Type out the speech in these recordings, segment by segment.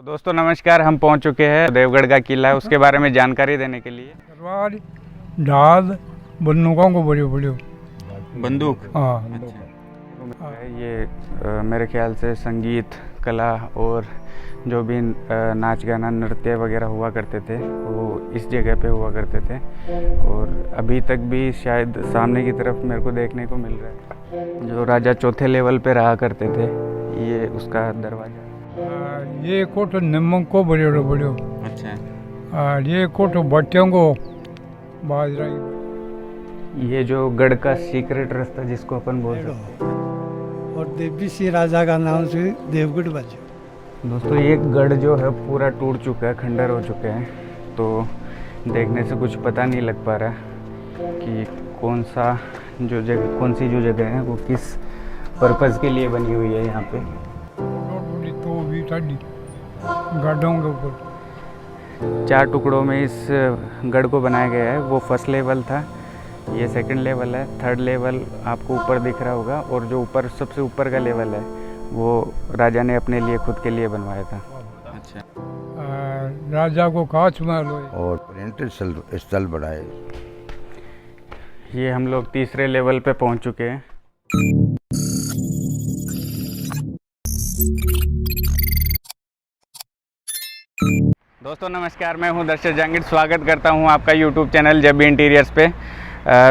दोस्तों नमस्कार, हम पहुंच चुके हैं देवगढ़ का किला है, उसके बारे में जानकारी देने के लिए। तलवार ढाल बंदूकों को बड़े बड़े बंदूक। हाँ अच्छा। ये मेरे ख्याल से संगीत कला और जो भी नाच गाना नृत्य वगैरह हुआ करते थे वो इस जगह पे हुआ करते थे और अभी तक भी शायद सामने की तरफ मेरे को देखने को मिल रहा है। जो राजा चौथे लेवल पे रहा करते थे, ये उसका दरवाजा। ये कोट नमक को बड़े बड़े। अच्छा। ये कोट बट्टियों को बाजरा की। ये जो गढ़ का सीक्रेट रास्ता जिसको अपन बोल सकते हैं, और देवी सिंह राजा का नाम से देवगढ़ बचा। दोस्तों ये गढ़ जो है पूरा टूट चुका है, खंडर हो चुके हैं, तो देखने से कुछ पता नहीं लग पा रहा कि कौन सी जो जगह है वो किस पर्पज़ के लिए बनी हुई है। यहाँ पे तो भी गाड़ों के ऊपर 4 टुकड़ों में इस गढ़ को बनाया गया है। वो फर्स्ट लेवल था, ये सेकंड लेवल है, थर्ड लेवल आपको ऊपर दिख रहा होगा, और जो ऊपर सबसे ऊपर का लेवल है वो राजा ने अपने लिए खुद के लिए बनवाया था। अच्छा। राजा को कांच महल हो और पर्यटन स्थल बढ़ाए। ये हम लोग तीसरे लेवल पे पहुंच चुके हैं। दोस्तों नमस्कार, मैं हूं दर्शक जहांगीर, स्वागत करता हूं आपका YouTube चैनल जब भी इंटीरियर्स पे।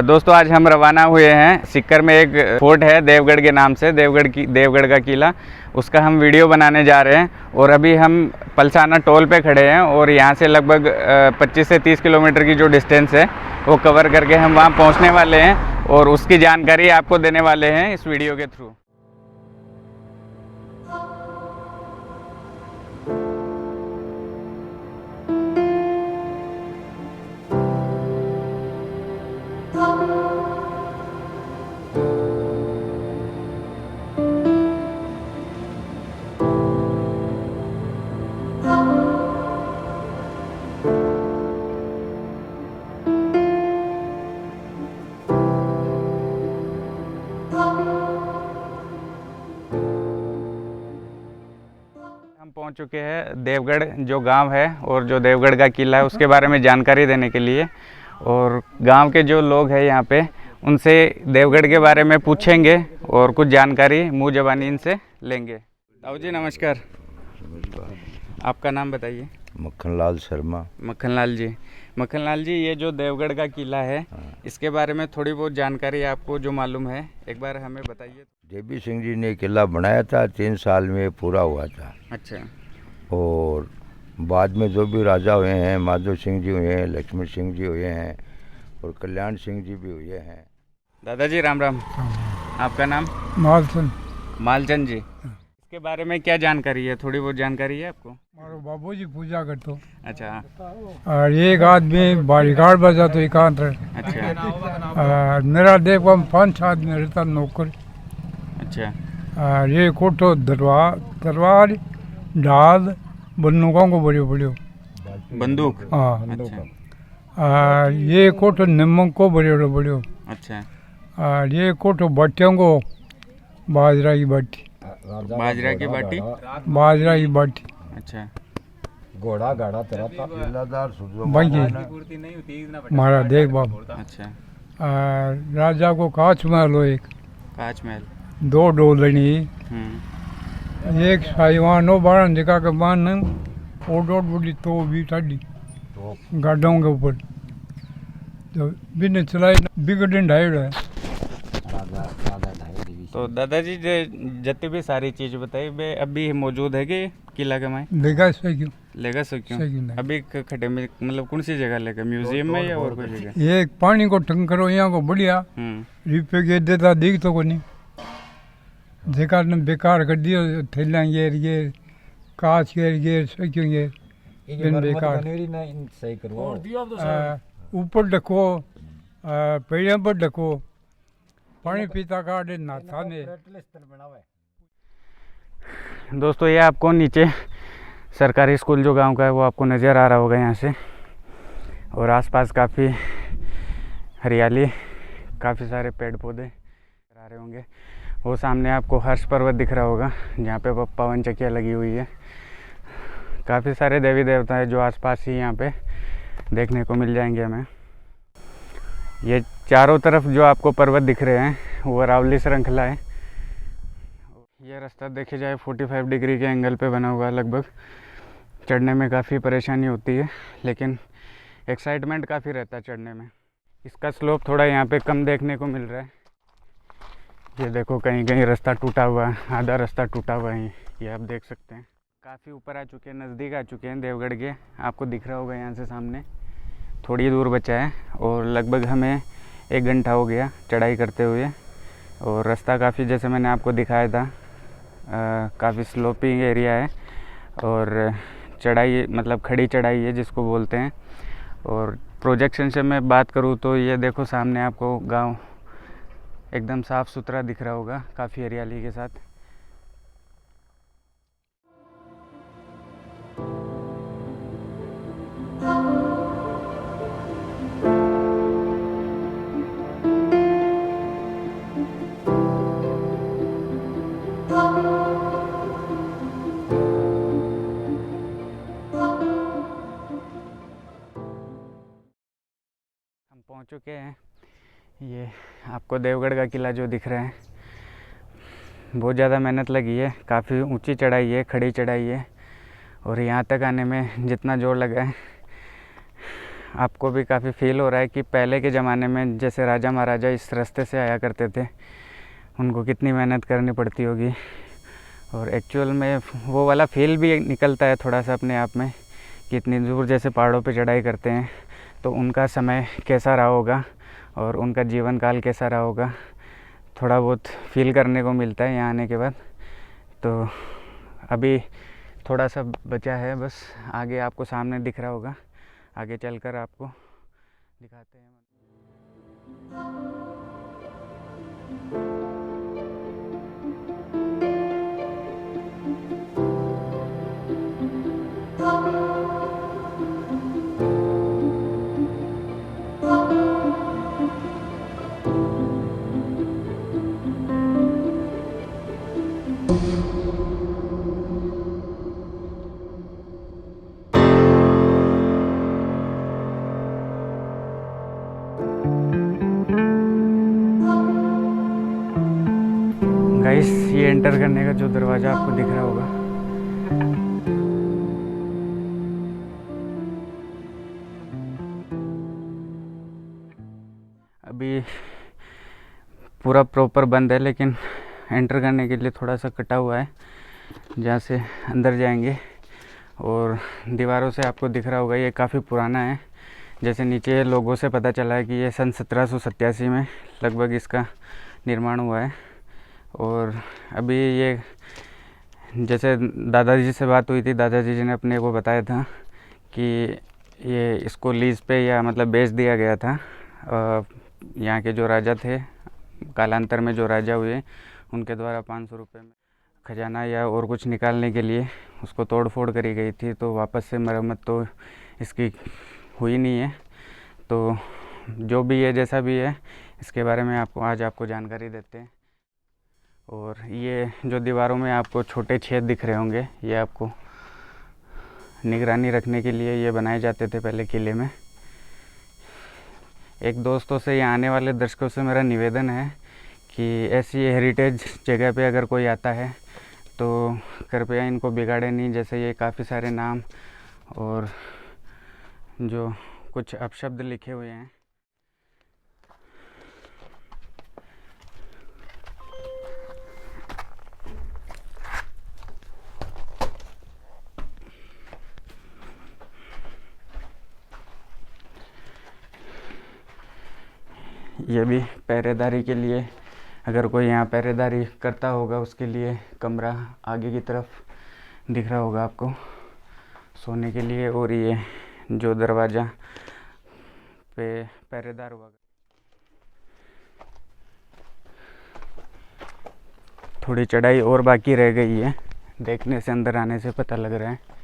दोस्तों आज हम रवाना हुए हैं। सिक्कर में एक फोर्ट है देवगढ़ के नाम से, देवगढ़ का किला, उसका हम वीडियो बनाने जा रहे हैं। और अभी हम पलसाना टोल पे खड़े हैं और यहाँ से लगभग 25 से 30 किलोमीटर की जो डिस्टेंस है वो कवर करके हम वहाँ पहुँचने वाले हैं और उसकी जानकारी आपको देने वाले हैं इस वीडियो के थ्रू। हम पहुंच चुके हैं देवगढ़ जो गांव है और जो देवगढ़ का किला है उसके बारे में जानकारी देने के लिए, और गांव के जो लोग हैं यहाँ पे उनसे देवगढ़ के बारे में पूछेंगे और कुछ जानकारी मुँह ज़बानी इनसे लेंगे। ताऊ जी नमस्कार, आपका नाम बताइए। मक्खनलाल शर्मा। मक्खनलाल जी, ये जो देवगढ़ का किला है इसके बारे में थोड़ी बहुत जानकारी आपको जो मालूम है एक बार हमें बताइए। देवी सिंह जी ने किला बनाया था, 3 साल में पूरा हुआ था। अच्छा। और बाद में जो भी राजा हुए हैं, माधव सिंह जी हुए हैं, लक्ष्मण सिंह जी हुए हैं और कल्याण सिंह जी भी हुए हैं। दादाजी राम राम, आपका नाम? मालचंद जी। इसके बारे में क्या जानकारी है, थोड़ी बहुत जानकारी है आपको? मारो बाबू जी पूजा करते। अच्छा। और एक आदमी बॉडीगार्ड बजा तो एकांत। अच्छा। मेरा देखो 5 आदमी रहता नौकर। अच्छा। ये कोठो तलवार ढाल बंदूकों को बड़े बड़े। बंदूक। हाँ। अच्छा। ये कोठो नमक को बड़े बड़े। अच्छा। ये कोठो बट्टियों को बाजरा की बाटी। बाजरा की बाटी। बाजरा की बाटी। अच्छा। घोड़ा गाड़ा तेरा था जिलादार मारा देख बाबू। अच्छा। राजा को कांच महल हो एक। कांच महल। 2 डोलनी। एक साइवान हो 12 दिखा के बान ओडोट बुढ़ी तो भी टाड़ी गाड़ों के ऊपर तो बिना चलाई बिगड़न ढाई है। तो दादाजी जितनी भी सारी चीज बताई बे अभी मौजूद है कि किला के में लेगा से क्यों लेगा सो क्यों अभी खड़े में, मतलब कौन सी जगह लेगा, म्यूजियम में या और कोई जगह? ये पानी को टंकर हो यहाँ को बढ़िया रिपे के देता दिख तो को नहीं देखा ने बेकार कर दियो थैला ये कांच ये से क्यों ये बिन बेकार सही करवाओ। ऊपर ढको पेड़ियों पर ढको पानी पीता काटे नाथा ने। दोस्तों ये आपको नीचे सरकारी स्कूल जो गांव का है वो आपको नज़र आ रहा होगा यहाँ से, और आसपास काफ़ी हरियाली, काफ़ी सारे पेड़ पौधे आ रहे होंगे। वो सामने आपको हर्ष पर्वत दिख रहा होगा जहाँ पे पवन चक्कियाँ लगी हुई है। काफ़ी सारे देवी देवता हैं जो आसपास ही यहाँ पे देखने को मिल जाएंगे हमें। ये चारों तरफ जो आपको पर्वत दिख रहे हैं वो अरावली श्रृंखला है। ये रास्ता देखे जाए 45 डिग्री के एंगल पे बना हुआ है लगभग। चढ़ने में काफ़ी परेशानी होती है लेकिन एक्साइटमेंट काफ़ी रहता है चढ़ने में। इसका स्लोप थोड़ा यहाँ पे कम देखने को मिल रहा है। ये देखो कहीं कहीं रास्ता टूटा हुआ है, आधा रास्ता टूटा हुआ है, ये आप देख सकते हैं। काफ़ी ऊपर आ चुके हैं, नज़दीक आ चुके हैं देवगढ़ के। आपको दिख रहा होगा यहाँ से सामने थोड़ी दूर बचा है और लगभग हमें 1 घंटा हो गया चढ़ाई करते हुए। और रास्ता काफ़ी, जैसे मैंने आपको दिखाया था, काफ़ी स्लोपिंग एरिया है और चढ़ाई मतलब खड़ी चढ़ाई है जिसको बोलते हैं। और प्रोजेक्शन से मैं बात करूँ तो ये देखो सामने आपको गांव एकदम साफ़ सुथरा दिख रहा होगा, काफ़ी हरियाली के साथ। हम पहुंच चुके हैं। ये आपको देवगढ़ का किला जो दिख रहा है, बहुत ज़्यादा मेहनत लगी है, काफ़ी ऊंची चढ़ाई है, खड़ी चढ़ाई है। और यहाँ तक आने में जितना जोर लगा है आपको भी काफ़ी फील हो रहा है कि पहले के ज़माने में जैसे राजा महाराजा इस रास्ते से आया करते थे, उनको कितनी मेहनत करनी पड़ती होगी। और एक्चुअल में वो वाला फील भी निकलता है थोड़ा सा अपने आप में कि इतनी दूर जैसे पहाड़ों पे चढ़ाई करते हैं तो उनका समय कैसा रहा होगा और उनका जीवन काल कैसा रहा होगा, थोड़ा बहुत फील करने को मिलता है यहाँ आने के बाद। तो अभी थोड़ा सा बचा है बस, आगे आपको सामने दिख रहा होगा, आगे चलकर आपको दिखाते हैं। गाइस, ये एंटर करने का जो दरवाज़ा आपको दिख रहा होगा, अभी पूरा प्रॉपर बंद है लेकिन एंटर करने के लिए थोड़ा सा कटा हुआ है जहाँ से अंदर जाएंगे। और दीवारों से आपको दिख रहा होगा ये काफ़ी पुराना है। जैसे नीचे लोगों से पता चला है कि ये सन 1787 में लगभग इसका निर्माण हुआ है। और अभी ये जैसे दादाजी से बात हुई थी, दादाजी जी ने अपने को बताया था कि ये इसको लीज पे या मतलब बेच दिया गया था। यहाँ के जो राजा थे, कालांतर में जो राजा हुए, उनके द्वारा 500 रुपये में खजाना या और कुछ निकालने के लिए उसको तोड़ फोड़ करी गई थी। तो वापस से मरम्मत तो इसकी हुई नहीं है। तो जो भी है, जैसा भी है, इसके बारे में आज आपको जानकारी देते हैं। और ये जो दीवारों में आपको छोटे छेद दिख रहे होंगे, ये आपको निगरानी रखने के लिए ये बनाए जाते थे पहले किले में। एक दोस्तों से, यहाँ आने वाले दर्शकों से मेरा निवेदन है कि ऐसी हेरिटेज जगह पे अगर कोई आता है तो कृपया इनको बिगाड़े नहीं। जैसे ये काफ़ी सारे नाम और जो कुछ अपशब्द लिखे हुए हैं, ये भी पहरेदारी के लिए, अगर कोई यहाँ पहरेदारी करता होगा उसके लिए कमरा आगे की तरफ दिख रहा होगा आपको सोने के लिए। और ये जो दरवाज़ा पे पहरेदार हुआ, थोड़ी चढ़ाई और बाकी रह गई है, देखने से, अंदर आने से पता लग रहा है।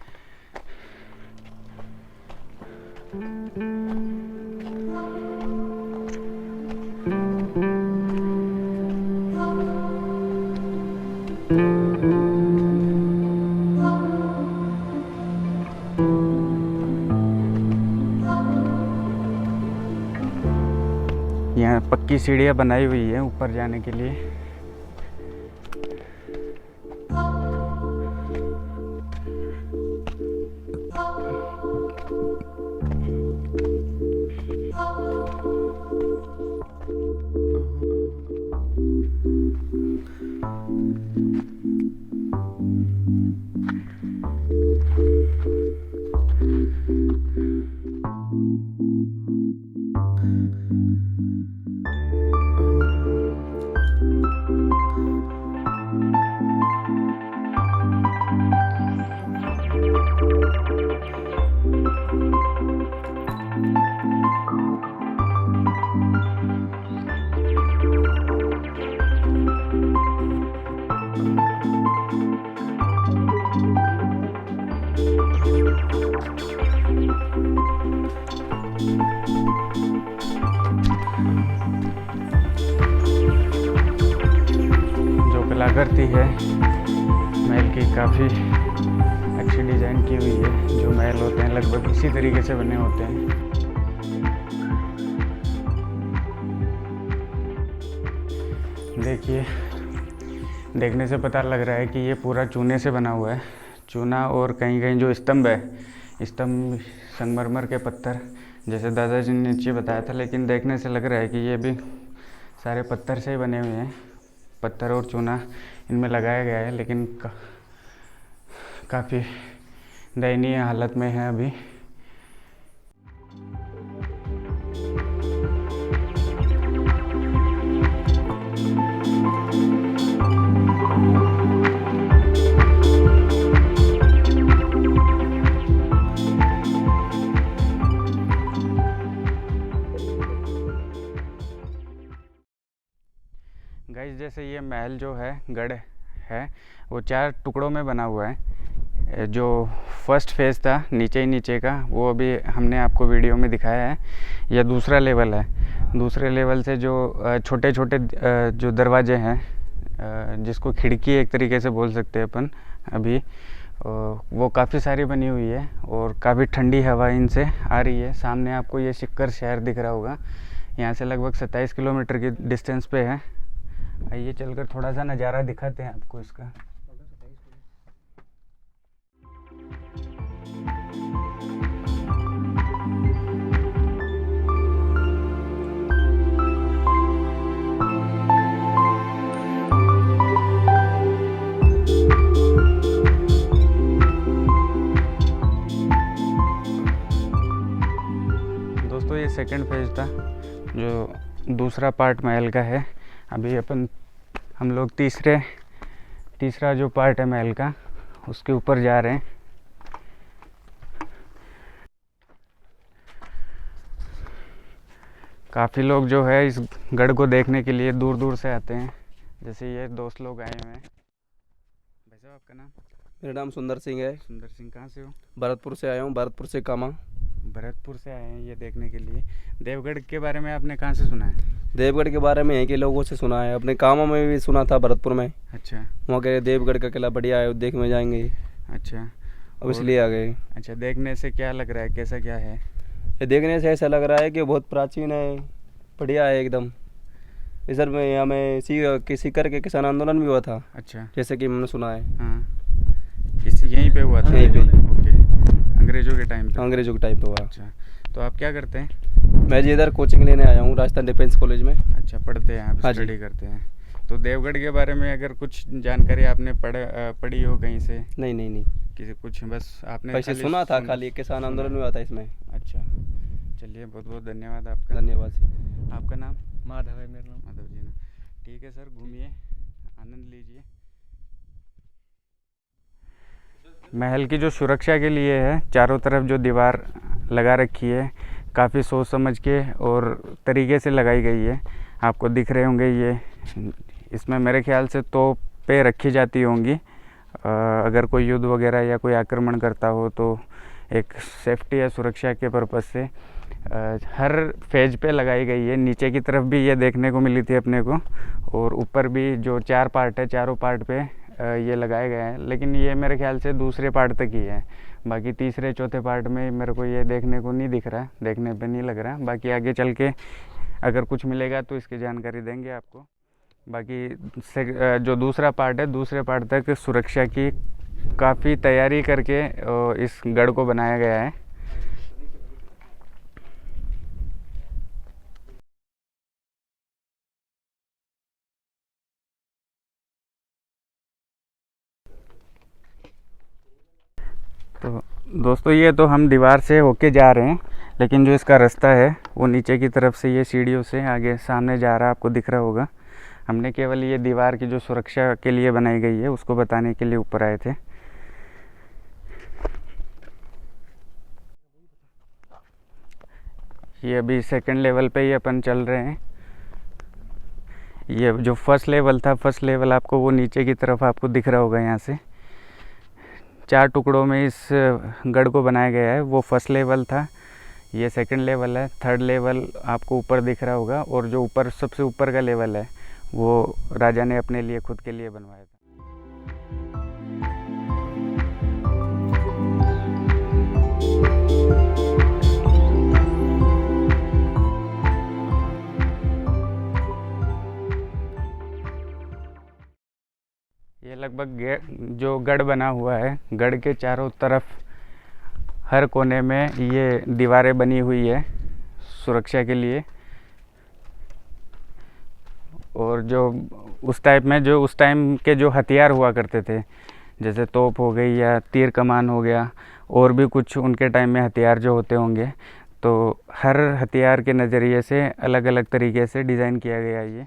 यहाँ पक्की सीढ़ियाँ बनाई हुई है ऊपर जाने के लिए। कलाकृति है महल की, काफ़ी अच्छी डिज़ाइन की हुई है। जो महल होते हैं लगभग इसी तरीके से बने होते हैं। देखिए, देखने से पता लग रहा है कि ये पूरा चूने से बना हुआ है। चूना और कहीं कहीं जो स्तंभ है, स्तंभ संगमरमर के पत्थर, जैसे दादाजी ने नीचे बताया था, लेकिन देखने से लग रहा है कि ये भी सारे पत्थर से ही बने हुए हैं। पत्थर और चूना इनमें लगाया गया है, लेकिन काफ़ी दयनीय हालत में है अभी। गाइस, जैसे ये महल जो है, गढ़ है, वो 4 टुकड़ों में बना हुआ है। जो फर्स्ट फेज़ था नीचे ही नीचे का, वो अभी हमने आपको वीडियो में दिखाया है। यह दूसरा लेवल है। दूसरे लेवल से जो छोटे छोटे जो दरवाजे हैं, जिसको खिड़की एक तरीके से बोल सकते हैं अपन अभी, वो काफ़ी सारी बनी हुई है और काफ़ी ठंडी हवा इनसे आ रही है। सामने आपको ये सिक्कर शहर दिख रहा होगा, यहाँ से लगभग 27 किलोमीटर की डिस्टेंस पे है। आइए चलकर थोड़ा सा नज़ारा दिखाते हैं आपको इसका। दोस्तों, ये सेकंड फेज था, जो दूसरा पार्ट महल का है। अभी हम लोग तीसरा जो पार्ट है महल का, उसके ऊपर जा रहे हैं। काफ़ी लोग जो है इस गढ़ को देखने के लिए दूर दूर से आते हैं। जैसे ये दोस्त लोग आए हुए हैं। भाई साहब, आपका नाम? मेरा नाम सुंदर सिंह है। सुंदर सिंह, कहाँ से हो? भरतपुर से आया हूँ, भरतपुर से कामा। भरतपुर से आए हैं ये देखने के लिए। देवगढ़ के बारे में आपने कहाँ से सुना है? देवगढ़ के बारे में यहीं के लोगों से सुना है, अपने कामा में भी सुना था, भरतपुर में। अच्छा। वहाँ के देवगढ़ का किला बढ़िया है, देखने जाएंगे। अच्छा, अब इसलिए आ गए। अच्छा, देखने से क्या लग रहा है, कैसा क्या है? ये देखने से ऐसा लग रहा है कि बहुत प्राचीन है, बढ़िया है एकदम। इधर में यहाँ में सीकर के किसान आंदोलन भी हुआ था। अच्छा, जैसे कि मैंने सुना है। हाँ, यहीं पे हुआ था? यहीं पे। ओके, अंग्रेजों के टाइम पे? अंग्रेजों के टाइम पे हुआ। अच्छा, तो आप क्या करते हैं? मैं जी इधर कोचिंग लेने आया हूँ, राजस्थान डिफेंस कॉलेज में। अच्छा, पढ़ते हैं आप? हाँ जी। स्टडी करते हैं। तो देवगढ़ के बारे में अगर कुछ जानकारी आपने पढ़ी हो कहीं से? नहीं नहीं नहीं, किसी कुछ बस आपने वैसे सुना था, खाली किसान आंदोलन हुआ था इसमें। अच्छा, चलिए, बहुत बहुत धन्यवाद आपका। धन्यवाद जी। आपका नाम? माधव है मेरा नाम। माधव जी ना। ठीक है सर, घूमिए, आनंद लीजिए। महल की जो सुरक्षा के लिए है, चारों तरफ जो दीवार लगा रखी है, काफ़ी सोच समझ के और तरीके से लगाई गई है। आपको दिख रहे होंगे ये, इसमें मेरे ख्याल से तोपें रखी जाती होंगी। अगर कोई युद्ध वगैरह या कोई आक्रमण करता हो तो एक सेफ्टी या सुरक्षा के पर्पज़ से हर फेज पे लगाई गई है। नीचे की तरफ भी ये देखने को मिली थी अपने को, और ऊपर भी जो 4 पार्ट है, चारों पार्ट पे ये लगाए गए हैं। लेकिन ये मेरे ख्याल से दूसरे पार्ट तक ही है, बाकी तीसरे चौथे पार्ट में मेरे को ये देखने को नहीं दिख रहा, देखने पे नहीं लग रहा। बाकी आगे चल के अगर कुछ मिलेगा तो इसकी जानकारी देंगे आपको। बाकी जो दूसरा पार्ट है, दूसरे पार्ट तक सुरक्षा की काफ़ी तैयारी करके इस गढ़ को बनाया गया है। तो दोस्तों ये तो हम दीवार से होके जा रहे हैं, लेकिन जो इसका रास्ता है वो नीचे की तरफ से ये सीढ़ियों से आगे सामने जा रहा है, आपको दिख रहा होगा। हमने केवल ये दीवार की जो सुरक्षा के लिए बनाई गई है उसको बताने के लिए ऊपर आए थे। ये अभी सेकंड लेवल पे ही अपन चल रहे हैं। ये जो फर्स्ट लेवल था, फर्स्ट लेवल आपको वो नीचे की तरफ आपको दिख रहा होगा। यहाँ से 4 टुकड़ों में इस गढ़ को बनाया गया है। वो फर्स्ट लेवल था, ये सेकंड लेवल है, थर्ड लेवल आपको ऊपर दिख रहा होगा, और जो ऊपर सबसे ऊपर का लेवल है वो राजा ने अपने लिए खुद के लिए बनवाया था। ये लगभग जो गढ़ बना हुआ है, गढ़ के चारों तरफ हर कोने में ये दीवारें बनी हुई है सुरक्षा के लिए। और जो उस टाइम के जो हथियार हुआ करते थे, जैसे तोप हो गई या तीर कमान हो गया, और भी कुछ उनके टाइम में हथियार जो होते होंगे, तो हर हथियार के नज़रिए से अलग अलग तरीके से डिज़ाइन किया गया है ये।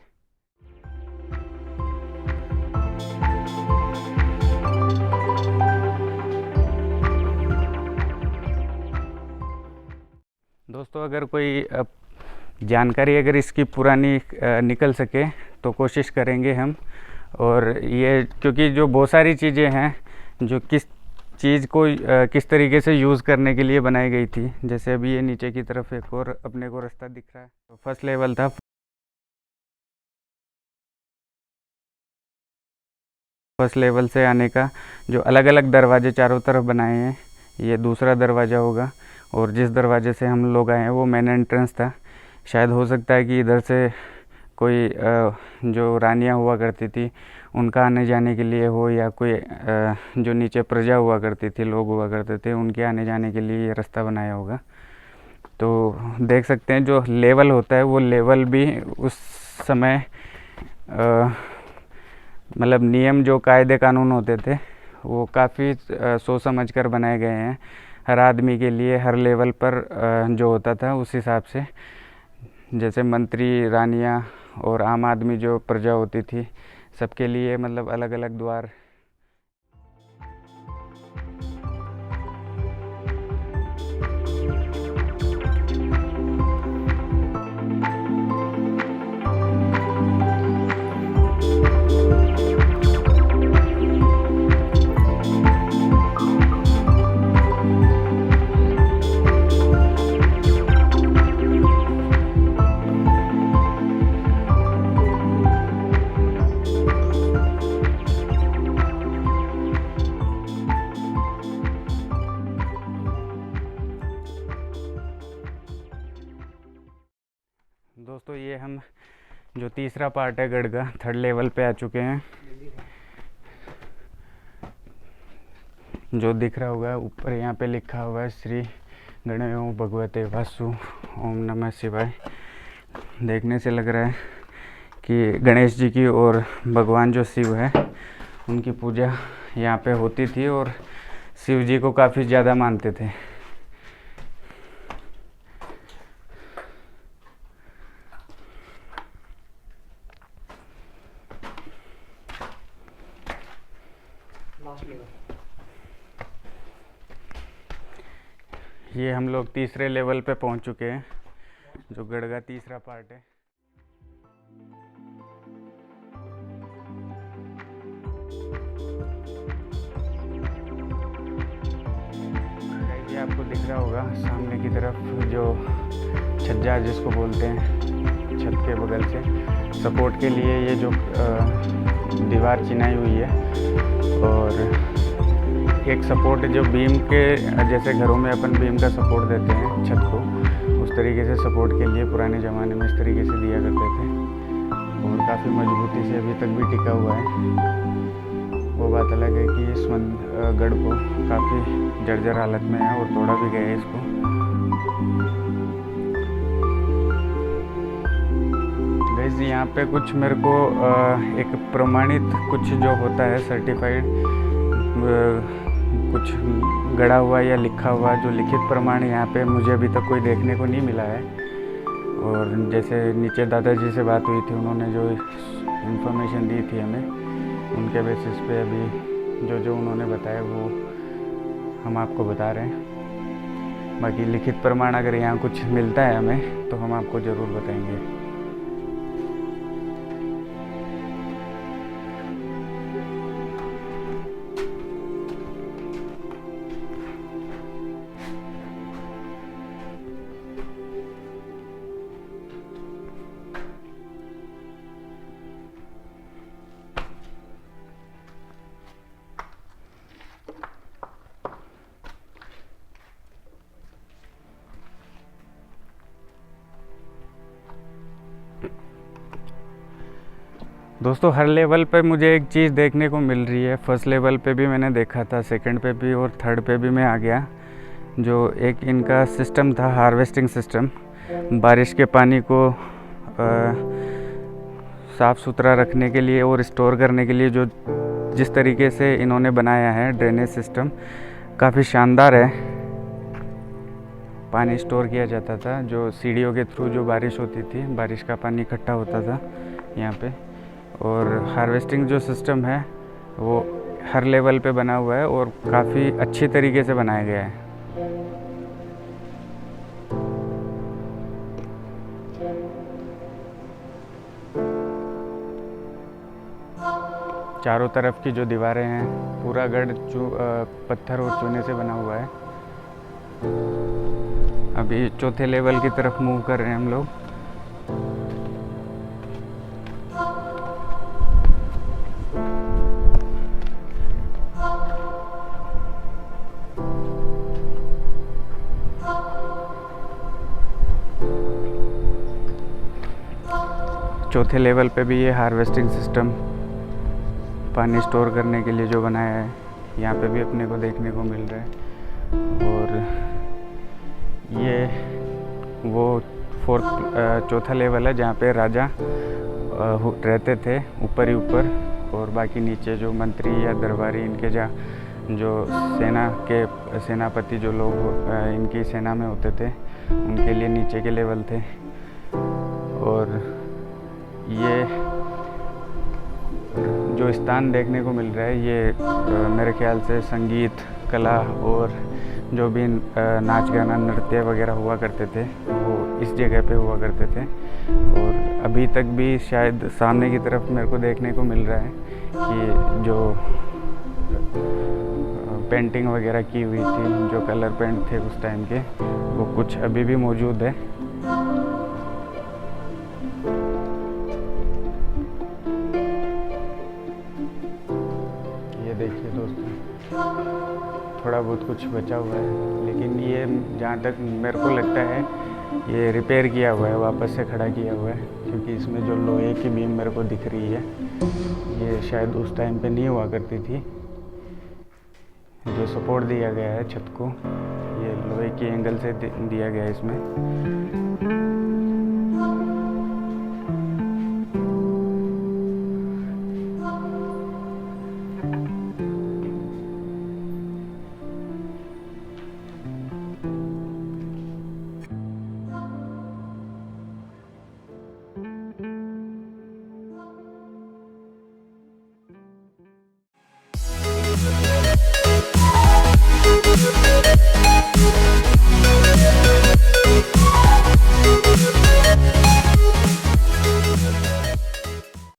दोस्तों अगर कोई जानकारी अगर इसकी पुरानी निकल सके तो कोशिश करेंगे हम। और ये क्योंकि जो बहुत सारी चीज़ें हैं जो किस चीज़ को किस तरीके से यूज़ करने के लिए बनाई गई थी, जैसे अभी ये नीचे की तरफ एक और अपने को रास्ता दिख रहा है। तो फर्स्ट लेवल था, फर्स्ट लेवल से आने का जो अलग अलग दरवाजे चारों तरफ बनाए हैं, ये दूसरा दरवाज़ा होगा। और जिस दरवाजे से हम लोग आए हैं वो मेन एंट्रेंस था। शायद हो सकता है कि इधर से कोई जो रानियां हुआ करती थी उनका आने जाने के लिए हो, या कोई जो नीचे प्रजा हुआ करती थी, लोग हुआ करते थे, उनके आने जाने के लिए ये रास्ता बनाया होगा। तो देख सकते हैं जो लेवल होता है वो लेवल भी उस समय मतलब नियम जो कायदे कानून होते थे वो काफ़ी सोच समझ कर बनाए गए हैं। हर आदमी के लिए हर लेवल पर जो होता था उस हिसाब से, जैसे मंत्री, रानियां और आम आदमी जो प्रजा होती थी, सबके लिए मतलब अलग अलग द्वार। दोस्तों ये हम जो तीसरा पार्ट है गढ़ का, थर्ड लेवल पे आ चुके हैं। जो दिख रहा होगा ऊपर यहाँ पे लिखा हुआ है श्री गणेश भगवते वासु ओम नमः शिवाय। देखने से लग रहा है कि गणेश जी की और भगवान जो शिव है उनकी पूजा यहाँ पे होती थी, और शिव जी को काफ़ी ज़्यादा मानते थे। ये हम लोग तीसरे लेवल पे पहुंच चुके हैं, जो गढ़ का तीसरा पार्ट है। ये आपको दिख रहा होगा सामने की तरफ जो छज्जा जिसको बोलते हैं, छत के बगल से सपोर्ट के लिए ये जो दीवार चिनाई हुई है। और एक सपोर्ट जो बीम के जैसे घरों में अपन बीम का सपोर्ट देते हैं छत को, उस तरीके से सपोर्ट के लिए पुराने ज़माने में इस तरीके से दिया करते थे और काफ़ी मजबूती से अभी तक भी टिका हुआ है। वो बात अलग है कि इस गढ़ को काफ़ी जर्जर हालत में है और तोड़ा भी गया है इसको। गाइस यहाँ पे कुछ मेरे को एक प्रमाणित कुछ जो होता है सर्टिफाइड कुछ गड़ा हुआ या लिखा हुआ जो लिखित प्रमाण यहाँ पे मुझे अभी तक कोई देखने को नहीं मिला है। और जैसे नीचे दादाजी से बात हुई थी, उन्होंने जो इन्फॉर्मेशन दी थी हमें, उनके बेसिस पे अभी जो उन्होंने बताया वो हम आपको बता रहे हैं। बाकी लिखित प्रमाण अगर यहाँ कुछ मिलता है हमें तो हम आपको ज़रूर बताएंगे। दोस्तों हर लेवल पे मुझे एक चीज़ देखने को मिल रही है। फर्स्ट लेवल पे भी मैंने देखा था, सेकंड पे भी और थर्ड पे भी मैं आ गया। जो एक इनका सिस्टम था हार्वेस्टिंग सिस्टम, बारिश के पानी को साफ़ सुथरा रखने के लिए और स्टोर करने के लिए जो जिस तरीके से इन्होंने बनाया है ड्रेनेज सिस्टम काफ़ी शानदार है। पानी स्टोर किया जाता था, जो सीढ़ियों के थ्रू जो बारिश होती थी, बारिश का पानी इकट्ठा होता था यहाँ पे। और हार्वेस्टिंग जो सिस्टम है वो हर लेवल पे बना हुआ है और काफ़ी अच्छी तरीके से बनाया गया है। चारों तरफ की जो दीवारें हैं, पूरा गढ़ पत्थर और चूने से बना हुआ है। अभी चौथे लेवल की तरफ मूव कर रहे हैं हम लोग। चौथे लेवल पे भी ये हार्वेस्टिंग सिस्टम पानी स्टोर करने के लिए जो बनाया है, यहाँ पे भी अपने को देखने को मिल रहा है। और ये वो चौथा लेवल है जहाँ पे राजा रहते थे ऊपर ही ऊपर, और बाकी नीचे जो मंत्री या दरबारी इनके जो सेना के सेनापति जो लोग इनकी सेना में होते थे, उनके लिए नीचे के लेवल थे। और ये जो स्थान देखने को मिल रहा है ये मेरे ख्याल से संगीत कला और जो भी नाच गाना नृत्य वगैरह हुआ करते थे वो इस जगह पे हुआ करते थे। और अभी तक भी शायद सामने की तरफ मेरे को देखने को मिल रहा है कि जो पेंटिंग वगैरह की हुई थी, जो कलर पेंट थे उस टाइम के, वो कुछ अभी भी मौजूद है। ये देखिए दोस्तों, थोड़ा बहुत कुछ बचा हुआ है, लेकिन ये जहाँ तक मेरे को लगता है ये रिपेयर किया हुआ है, वापस से खड़ा किया हुआ है, क्योंकि इसमें जो लोहे की बीम मेरे को दिख रही है ये शायद उस टाइम पे नहीं हुआ करती थी। जो सपोर्ट दिया गया है छत को, ये लोहे की एंगल से दिया गया है इसमें।